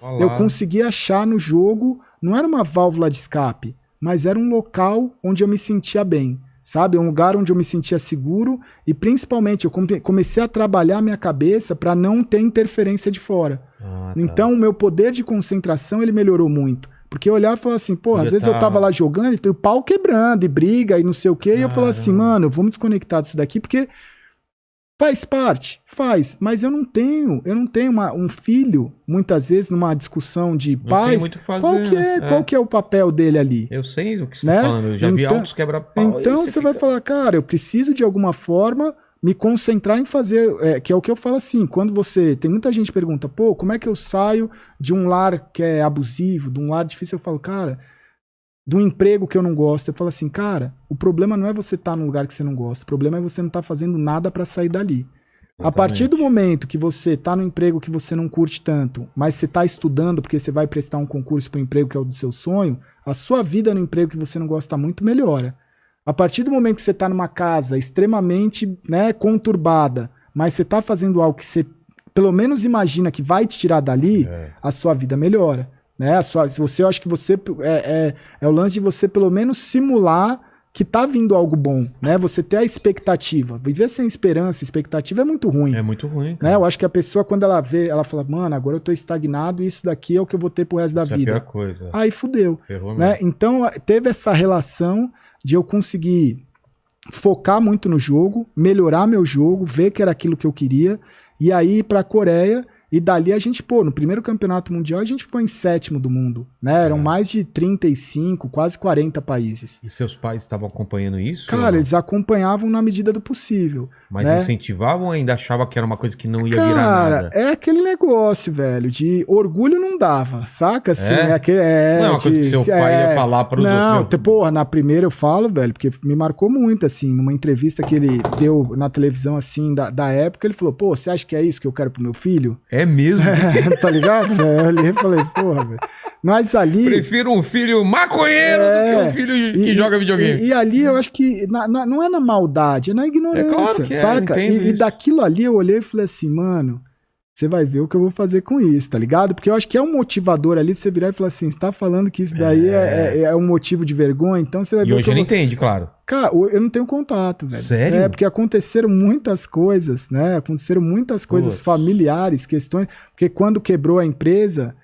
Olha Eu lá. consegui achar no jogo, não era uma válvula de escape, mas era um local onde eu me sentia bem, sabe? Um lugar onde eu me sentia seguro e principalmente eu comecei a trabalhar a minha cabeça para não ter interferência de fora. Ah, tá. Então, o meu poder de concentração, ele melhorou muito. Porque eu olhava e falava assim, porra, Podia às vezes eu tava lá jogando e o pau quebrando e briga e não sei o quê, e eu falava assim, Caramba. mano, vamos desconectar disso daqui, porque faz parte, faz, mas eu não tenho um filho, muitas vezes, numa discussão de Não tem pais, muito o que fazer, né? qual que é o papel dele ali, Eu sei do que você tá né? falando. Eu já vi Então, altos quebra-pau e então você você vai fica... falar, cara, eu preciso de alguma forma me concentrar em fazer, que é o que eu falo assim, quando você, tem muita gente que pergunta, pô, como é que eu saio de um lar que é abusivo, de um lar difícil? Eu falo, cara, de um emprego que eu não gosto, eu falo assim, cara, o problema não é você estar num lugar que você não gosta, o problema é você não estar fazendo nada para sair dali. A partir do Exatamente. momento que você está no emprego que você não curte tanto, mas você está estudando porque você vai prestar um concurso para o emprego que é o do seu sonho, a sua vida no emprego que você não gosta muito melhora. A partir do momento que você está numa casa extremamente, né, conturbada, mas você está fazendo algo que você pelo menos imagina que vai te tirar dali, É. a sua vida melhora. Né? Se você, eu acho que você é o lance de você pelo menos simular que tá vindo algo bom, né? Você ter a expectativa. Viver sem esperança, expectativa é muito ruim. É muito ruim, Né? cara. Eu acho que a pessoa, quando ela vê, ela fala, mano, agora eu tô estagnado e isso daqui é o que eu vou ter pro resto da Isso é a vida. pior coisa. Aí fudeu. Ferrou Né? mesmo. Então, teve essa relação de eu conseguir focar muito no jogo, melhorar meu jogo, ver que era aquilo que eu queria, e aí ir pra Coreia. E dali a gente, pô, no primeiro campeonato mundial a gente ficou em 7º do mundo, né? Eram mais de 35, quase 40 países. E seus pais estavam acompanhando isso? ou Cara, não? eles acompanhavam na medida do possível. Mas né? incentivavam ou ainda achava que era uma coisa que não ia virar Cara, nada? é aquele negócio, velho, de orgulho não dava, saca? Assim, É? aquele, Não é uma coisa que seu pai ia falar para os não, outros. porra, na primeira eu falo, velho, porque me marcou muito, assim, numa entrevista que ele deu na televisão, assim, da época, ele falou, pô, você acha que é isso que eu quero pro meu filho? É mesmo? Tá ligado? Eu olhei e falei, porra, velho. Mas ali... Prefiro um filho maconheiro do que um filho que joga videogame. E ali eu acho que não é na maldade, é na ignorância, que é, saca? entendo E isso. daquilo ali eu olhei e falei assim, mano, você vai ver o que eu vou fazer com isso, tá ligado? Porque eu acho que é um motivador ali, você virar e falar assim, você tá falando que isso daí é um motivo de vergonha, então você vai ver E o hoje que eu ele vou... entende, claro. Cara, eu não tenho contato, velho. Sério? É, porque aconteceram muitas coisas, né? Aconteceram muitas coisas Putz. familiares, questões... Porque quando quebrou a empresa,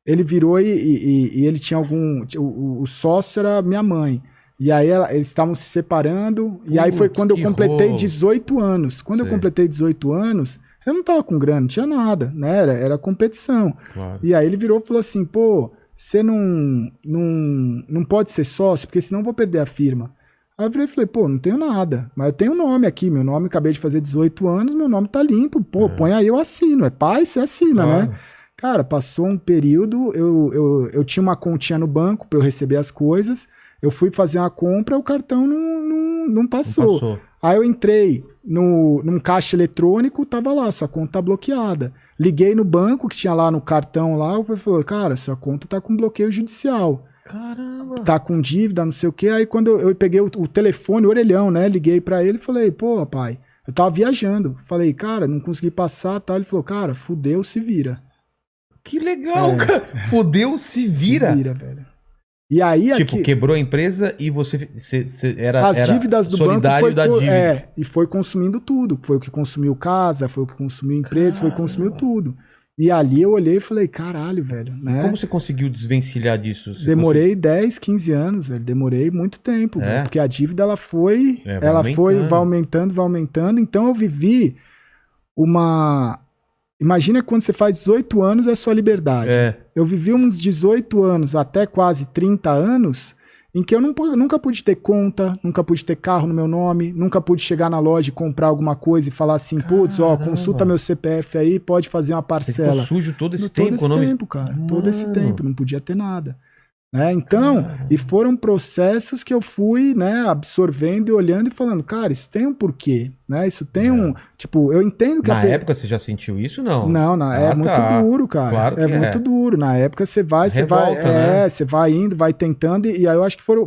ele virou e ele tinha algum... O sócio era minha mãe. E aí eles estavam se separando, e aí foi quando eu que completei rolo. 18 anos. Quando eu Sei. completei 18 anos, eu não tava com grana, não tinha nada, né? Era competição. Claro. E aí ele virou e falou assim, pô, você não pode ser sócio, porque senão eu vou perder a firma. Aí eu virei e falei, pô, não tenho nada, mas eu tenho um nome aqui, meu nome, acabei de fazer 18 anos, meu nome tá limpo, pô, põe aí, eu assino, é pai, você assina, Claro. né? Cara, passou um período, eu tinha uma continha no banco para eu receber as coisas, eu fui fazer uma compra, o cartão não passou. Não passou. Aí eu entrei num caixa eletrônico, tava lá, sua conta tá bloqueada. Liguei no banco, que tinha lá no cartão lá, o cara falou, cara, sua conta tá com bloqueio judicial. Caramba. Tá com dívida, não sei o quê. Aí quando eu peguei o telefone, o orelhão, né? Liguei pra ele e falei, pô, pai, eu tava viajando. Falei, cara, não consegui passar, tal. Ele falou, cara, fudeu, se vira. Que legal, cara. Fodeu, se vira. Se vira, velho. E aí Tipo, aqui, quebrou a empresa e você era as dívidas do banco solidário da dívida. e foi consumindo tudo. Foi o que consumiu casa, foi o que consumiu empresa, foi o que consumiu tudo. E ali eu olhei e falei, caralho, velho, né? Como você conseguiu desvencilhar disso? Você Demorei 10, 15 anos, velho. Demorei muito tempo, É? velho, porque a dívida ela foi, Vai vai aumentando. Então eu vivi uma... Imagina quando você faz 18 anos é a sua liberdade. É. Eu vivi uns 18 anos até quase 30 anos em que eu nunca pude ter conta, nunca pude ter carro no meu nome, nunca pude chegar na loja e comprar alguma coisa e falar assim, putz, ó, Caramba. consulta meu CPF aí, pode fazer uma Você ficou parcela. sujo todo esse Todo tempo, esse o nome. tempo, cara. Todo esse Mano. tempo. Não podia ter nada. Né? Então, e foram processos que eu fui, né, absorvendo e olhando e falando, cara, isso tem um porquê, né? Isso tem um... Tipo, eu entendo que... Na época você já sentiu isso, não? Não, é muito duro, cara. Claro que é muito duro. Na época você vai, né? você vai indo, vai tentando, e aí eu acho que foram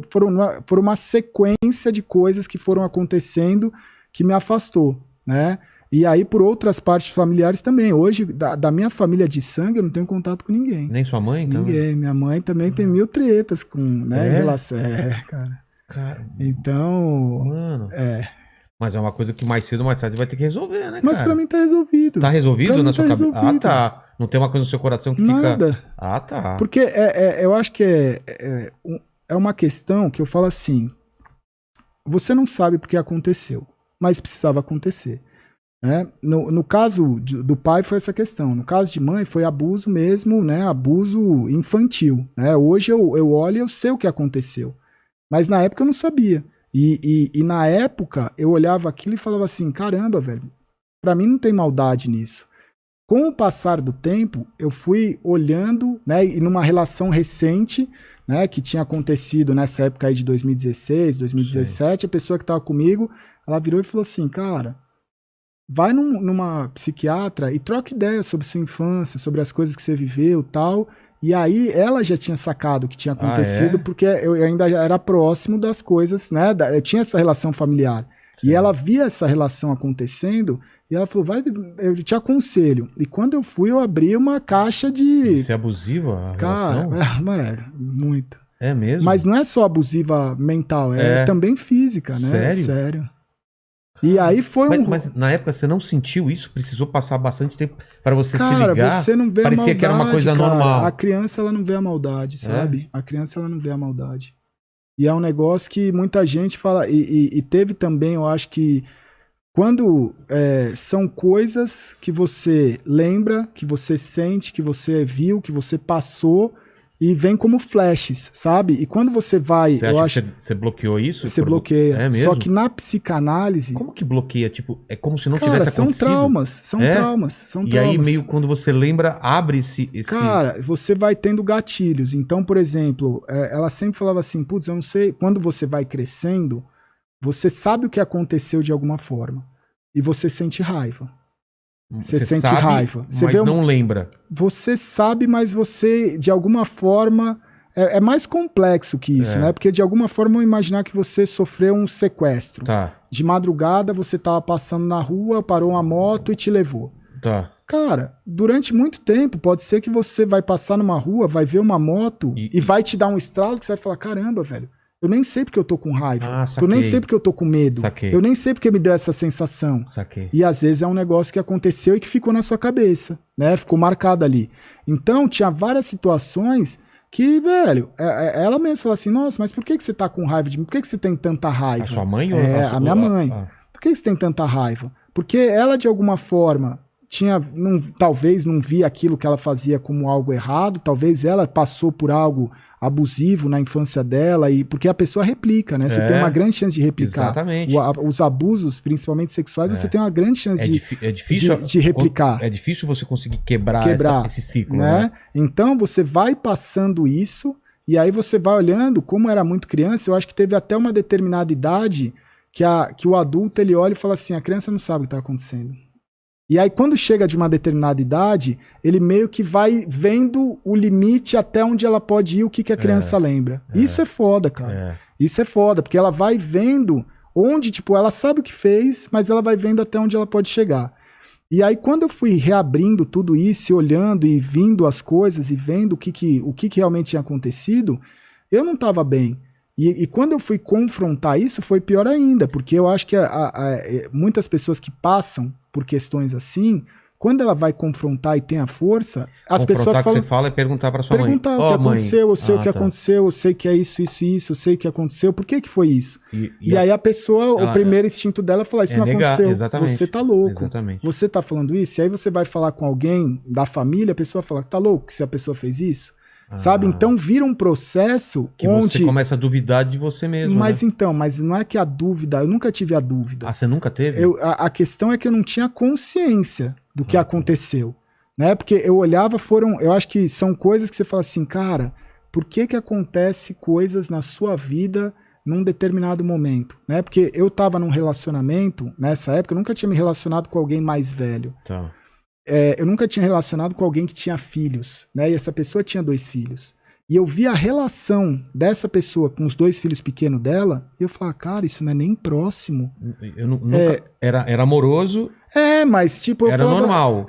uma sequência de coisas que foram acontecendo que me afastou, né? E aí, por outras partes familiares também. Hoje, da minha família de sangue, eu não tenho contato com ninguém. Nem sua mãe? Então? Ninguém. Minha mãe também tem 1000 tretas com, né, em relação... cara. Então... Mano... Mas é uma coisa que mais cedo ou mais tarde você vai ter que resolver, né, cara? Mas pra mim tá resolvido. Tá resolvido na sua cabeça? Resolvido. Ah, tá. Não tem uma coisa no seu coração que Nada. fica... Ah, tá. Porque eu acho que é uma questão que eu falo assim, você não sabe porque aconteceu, mas precisava acontecer. Né? No caso do pai foi essa questão, no caso de mãe foi abuso mesmo, né? Abuso infantil. Né? Hoje eu olho e eu sei o que aconteceu, mas na época eu não sabia. E na época eu olhava aquilo e falava assim, caramba, velho, pra mim não tem maldade nisso. Com o passar do tempo, eu fui olhando, né, e numa relação recente, né, que tinha acontecido nessa época aí de 2016, 2017, a pessoa que estava comigo, ela virou e falou assim, cara, vai numa psiquiatra e troca ideia sobre sua infância, sobre as coisas que você viveu e tal. E aí ela já tinha sacado o que tinha acontecido, porque eu ainda era próximo das coisas, né? Eu tinha essa relação familiar. Sim. E ela via essa relação acontecendo e ela falou, eu te aconselho. E quando eu fui, eu abri uma caixa de... Isso é abusiva a relação? Cara, muito. É mesmo? Mas não é só abusiva mental, é também física, né? Sério? E aí foi mas na época você não sentiu isso? Precisou passar bastante tempo para você se ligar? Cara, você não vê a maldade. Parecia que era uma coisa normal. A criança, ela não vê a maldade, sabe? A criança, ela não vê a maldade. E é um negócio que muita gente fala... E teve também, eu acho que... Quando são coisas que você lembra, que você sente, que você viu, que você passou... E vem como flashes, sabe? E quando você vai... Você acha que você bloqueou isso? Você bloqueia. É mesmo? Só que na psicanálise... Como que bloqueia? Tipo, é como se não tivesse acontecido? São traumas. E aí meio quando você lembra, abre-se esse... Cara, você vai tendo gatilhos. Então, por exemplo, ela sempre falava assim, putz, eu não sei... Quando você vai crescendo, você sabe o que aconteceu de alguma forma. E você sente raiva. Você sente sabe, raiva. Você mas não lembra. Você sabe, mas você, de alguma forma... É mais complexo que isso, né? Porque, de alguma forma, eu imaginar que você sofreu um sequestro. Tá. De madrugada, você tava passando na rua, parou uma moto e te levou. Tá. Cara, durante muito tempo, pode ser que você vai passar numa rua, vai ver uma moto e vai te dar um estralo que você vai falar, caramba, velho. Eu nem sei porque eu tô com raiva. Eu nem sei porque eu tô com medo. Saquei. Eu nem sei porque me deu essa sensação. Saquei. E às vezes é um negócio que aconteceu e que ficou na sua cabeça, né? Ficou marcado ali. Então, tinha várias situações que, velho, ela mesma falou assim, nossa, mas por que você tá com raiva de mim? Por que você tem tanta raiva? A sua mãe ou a minha mãe. Por que você tem tanta raiva? Porque ela, de alguma forma... talvez não via aquilo que ela fazia como algo errado, talvez ela passou por algo abusivo na infância dela, porque a pessoa replica, né? Você tem uma grande chance de replicar. Exatamente. Os abusos, principalmente sexuais, você tem uma grande chance de replicar. É difícil você conseguir quebrar esse ciclo, né? Então você vai passando isso, e aí você vai olhando, como era muito criança, eu acho que teve até uma determinada idade que o adulto ele olha e fala assim, a criança não sabe o que está acontecendo. E aí, quando chega de uma determinada idade, ele meio que vai vendo o limite até onde ela pode ir, o que a criança lembra. Isso é foda, cara. Isso é foda, porque ela vai vendo onde, tipo, ela sabe o que fez, mas ela vai vendo até onde ela pode chegar. E aí, quando eu fui reabrindo tudo isso, e olhando e vindo as coisas, e vendo o que realmente tinha acontecido, eu não estava bem. E quando eu fui confrontar isso, foi pior ainda, porque eu acho que muitas pessoas que passam por questões assim, quando ela vai confrontar e tem a força, as pessoas falam... que você fala é perguntar para sua mãe. Perguntar o que aconteceu, eu sei o que aconteceu, eu sei que é isso, eu sei o que aconteceu, por que foi isso? E aí a pessoa, o primeiro instinto dela é falar, isso não aconteceu, exatamente, você tá louco, exatamente. Você tá falando isso, e aí você vai falar com alguém da família, a pessoa fala, tá louco se a pessoa fez isso? Sabe? Então vira um processo que onde... você começa a duvidar de você mesmo, mas né? então, mas não é que a dúvida... Eu nunca tive a dúvida. Ah, você nunca teve? A questão é que eu não tinha consciência do que aconteceu. Né? Porque eu olhava, eu acho que são coisas que você fala assim, cara, por que acontece coisas na sua vida num determinado momento? Né? Porque eu tava num relacionamento, nessa época, eu nunca tinha me relacionado com alguém mais velho. Tá. Eu nunca tinha relacionado com alguém que tinha filhos, né? E essa pessoa tinha 2 filhos. e eu vi a relação dessa pessoa com os 2 filhos pequenos dela, e eu falava, cara, isso não é nem próximo. Eu nunca... Era amoroso, Mas tipo, eu era falava... normal.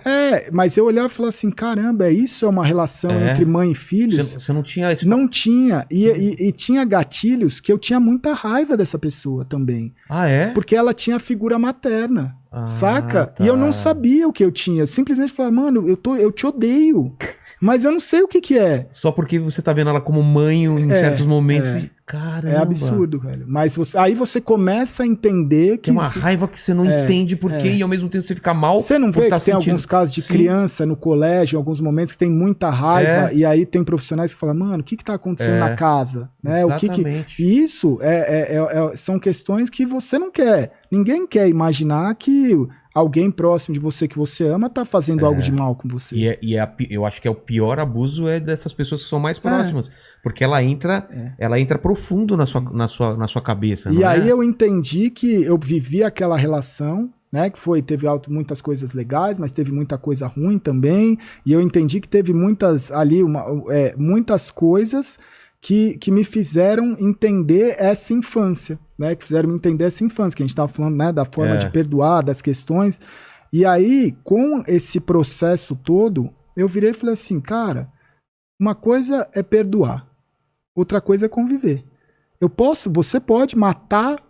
Mas eu olhava e falava assim, caramba, isso é uma relação entre mãe e filhos? Você não tinha... Não tinha. E tinha gatilhos que eu tinha muita raiva dessa pessoa também. Ah, é? Porque ela tinha figura materna, saca? Tá. E eu não sabia o que eu tinha. Eu simplesmente falava, mano, eu te odeio. Mas eu não sei o que é. Só porque você tá vendo ela como mãe em certos momentos. Caramba. É absurdo, velho. Mas aí você começa a entender que... Tem uma raiva que você não entende por quê e ao mesmo tempo você fica mal. Você não vê que tem alguns casos de criança no colégio, em alguns momentos que tem muita raiva e aí tem profissionais que falam, mano, o que tá acontecendo na casa? Né? Exatamente. E isso são questões que você não quer. Ninguém quer imaginar que alguém próximo de você que você ama tá fazendo algo de mal com você. Eu acho que o pior abuso é dessas pessoas que são mais próximas. Porque ela entra profundo na sua cabeça. E aí eu entendi que eu vivi aquela relação, né? Que teve muitas coisas legais, mas teve muita coisa ruim também. E eu entendi que teve muitas coisas que me fizeram entender essa infância, né? Que fizeram me entender essa infância, que a gente estava falando, né? Da forma de perdoar, das questões. E aí, com esse processo todo, eu virei e falei assim, cara, uma coisa é perdoar, outra coisa é conviver. Você pode matar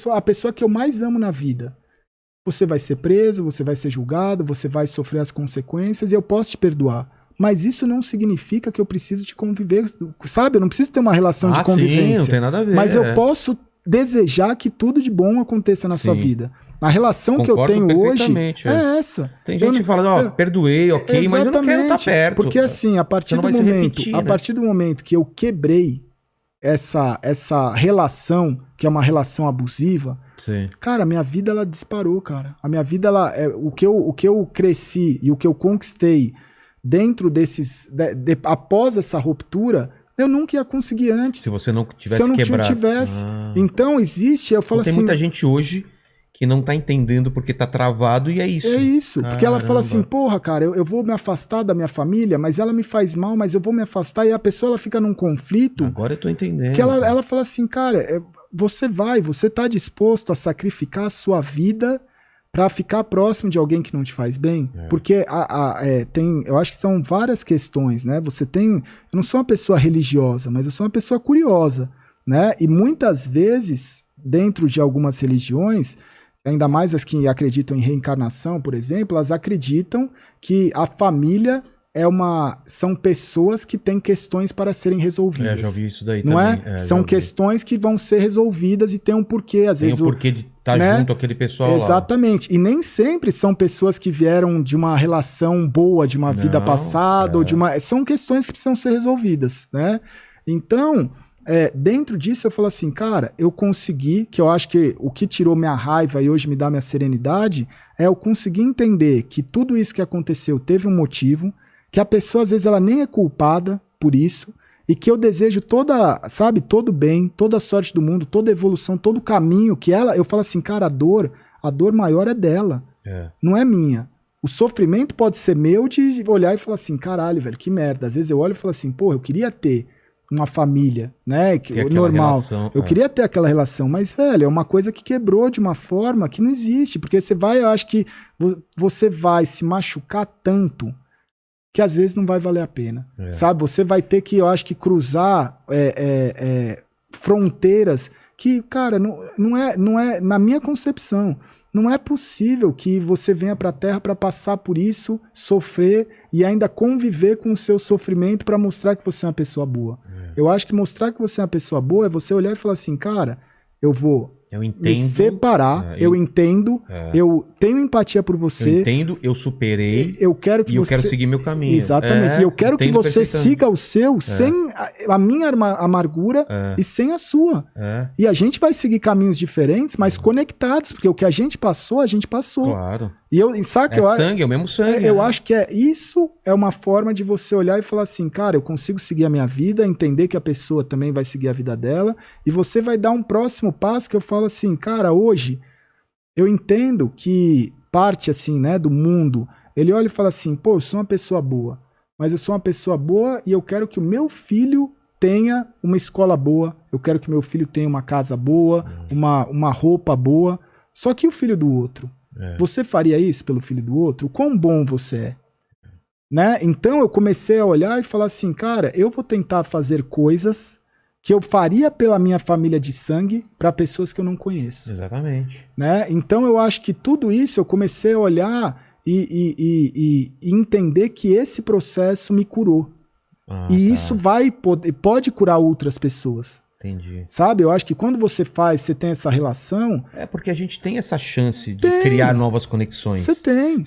a pessoa que eu mais amo na vida. Você vai ser preso, você vai ser julgado, você vai sofrer as consequências e eu posso te perdoar. Mas isso não significa que eu preciso de conviver, sabe? Eu não preciso ter uma relação de convivência. Sim, não tem nada a ver. Mas eu posso desejar que tudo de bom aconteça na sua vida. A relação que eu tenho hoje é essa. Tem gente que fala, perdoei, ok, mas eu não quero estar perto. Porque assim, a partir do momento que eu quebrei essa relação, que é uma relação abusiva, cara, a minha vida ela disparou, cara. A minha vida, o que eu cresci e o que eu conquistei dentro desses... após essa ruptura, eu nunca ia conseguir antes. Se você não tivesse quebrado. Se eu não tivesse. Então, existe, eu falo tem assim... Tem muita gente hoje que não tá entendendo porque tá travado e é isso. É isso, porque ela fala assim, porra, cara, eu vou me afastar da minha família, mas ela me faz mal, mas eu vou me afastar, e a pessoa ela fica num conflito. Agora eu tô entendendo. Que ela fala assim, cara, você tá disposto a sacrificar a sua vida para ficar próximo de alguém que não te faz bem? Porque eu acho que são várias questões, né? Eu não sou uma pessoa religiosa, mas eu sou uma pessoa curiosa, né? E muitas vezes, dentro de algumas religiões, ainda mais as que acreditam em reencarnação, por exemplo, elas acreditam que a família são pessoas que têm questões para serem resolvidas. Já ouvi isso daí não também. São questões que vão ser resolvidas e tem um porquê. Às vezes tem um porquê de estar junto aquele pessoal lá. Exatamente. E nem sempre são pessoas que vieram de uma relação boa, de uma vida passada, ou são questões que precisam ser resolvidas, né? Então... dentro disso eu falo assim, cara, eu consegui, que eu acho que o que tirou minha raiva e hoje me dá minha serenidade, é eu conseguir entender que tudo isso que aconteceu teve um motivo, que a pessoa às vezes ela nem é culpada por isso, e que eu desejo todo bem, toda a sorte do mundo, toda a evolução, todo o caminho que eu falo assim, cara, a dor maior é dela, não é minha. O sofrimento pode ser meu de olhar e falar assim, caralho, velho, que merda. Às vezes eu olho e falo assim, porra, eu queria ter uma família, né, normal. Eu queria ter aquela relação, mas, velho, é uma coisa que quebrou de uma forma que não existe, porque eu acho que você vai se machucar tanto que às vezes não vai valer a pena, sabe? Você vai ter que, eu acho que cruzar fronteiras que, cara, não é, na minha concepção, não é possível que você venha para a Terra para passar por isso, sofrer e ainda conviver com o seu sofrimento para mostrar que você é uma pessoa boa. Eu acho que mostrar que você é uma pessoa boa é você olhar e falar assim, cara, eu vou me separar, eu entendo, eu tenho empatia por você. Eu entendo, eu superei eu quero seguir meu caminho. Exatamente, e eu quero que você siga o seu sem a minha amargura e sem a sua. E a gente vai seguir caminhos diferentes, mas conectados, porque o que a gente passou. Claro. E sabe, sangue, é o mesmo sangue. Eu acho que isso é uma forma de você olhar e falar assim, cara, eu consigo seguir a minha vida, entender que a pessoa também vai seguir a vida dela, e você vai dar um próximo passo que eu falo assim, cara, hoje eu entendo que parte assim, né, do mundo, ele olha e fala assim, pô, eu sou uma pessoa boa, mas eu sou uma pessoa boa e eu quero que o meu filho tenha uma escola boa, eu quero que meu filho tenha uma casa boa, uma roupa boa. Só que o filho do outro? Você faria isso pelo filho do outro? O quão bom você é? Né? Então eu comecei a olhar e falar assim, cara, eu vou tentar fazer coisas que eu faria pela minha família de sangue para pessoas que eu não conheço. Exatamente. Né? Então eu acho que tudo isso eu comecei a olhar e entender que esse processo me curou. E isso pode curar outras pessoas. Entendi. Sabe? Eu acho que quando você tem essa relação... É porque a gente tem essa chance de criar novas conexões. Você tem.